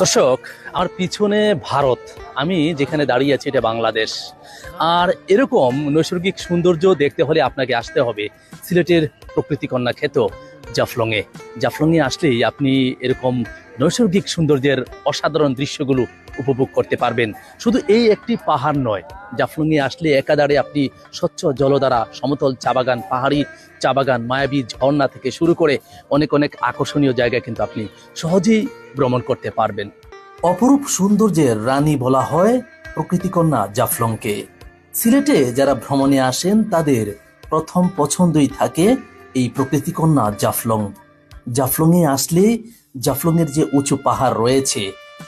দর্শক, আমার পিছনে ভারত, আমি যেখানে দাঁড়িয়ে আছি এটা বাংলাদেশ। আর এরকম নৈসর্গিক সৌন্দর্য দেখতে হলে আপনাকে আসতে হবে সিলেটের প্রকৃতি কন্যা ক্ষেত্র জাফলংয়ে। জাফলংয়ে আসলেই আপনি এরকম নৈসর্গিক সৌন্দর্যের অসাধারণ দৃশ্যগুলো উপভোগ করতে পারবেন। শুধু এই একটি পাহাড় নয়, জাফলংয়ে আসলে একাধারে আপনি স্বচ্ছ জলধারা, সমতল চা বাগান, পাহাড়ি চা বাগান, মায়াবী ঝর্ণা থেকে শুরু করে অনেক অনেক আকর্ষণীয় জায়গা কিন্তু আপনি সহজেই ভ্রমণ করতে পারবেন। অপরূপ সৌন্দর্যের রানী বলা হয় প্রকৃতিকন্যা জাফলংকে। সিলেটে যারা ভ্রমণে আসেন তাদের প্রথম পছন্দই থাকে এই প্রকৃতিকন্যা জাফলং। জাফলংয়ে আসলে জাফলংয়ের যে উঁচু পাহাড় রয়েছে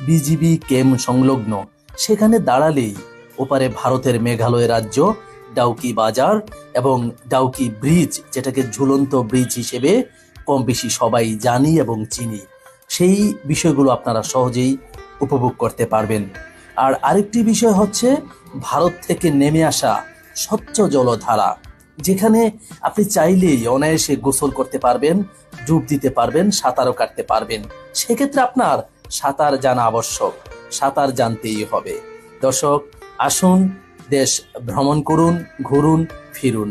বিজিবি ক্যাম্প সংলগ্ন, সেখানে দাঁড়ালেই ওপারে ভারতের মেঘালয় রাজ্য ডাউকি বাজার এবং ডাউকি ব্রিজ, যেটাকে ঝুলন্ত ব্রিজ হিসেবে কম বেশি সবাই জানি এবং চিনি, সেই বিষয়গুলো আপনারা সহজেই উপভোগ করতে পারবেন। আর আরেকটি বিষয় হচ্ছে ভারত থেকে নেমে আসা স্বচ্ছ জলধারা, যেখানে আপনি চাইলেই অনায়াসে গোসল করতে পারবেন, ডুব দিতে পারবেন, সাঁতারও কাটতে পারবেন। সেক্ষেত্রে আপনার সাঁতার জানা আবশ্যক, সাঁতার জানতেই হবে। দর্শক, আসুন দেশ ভ্রমণ করুন, ঘুরুন, ফিরুন।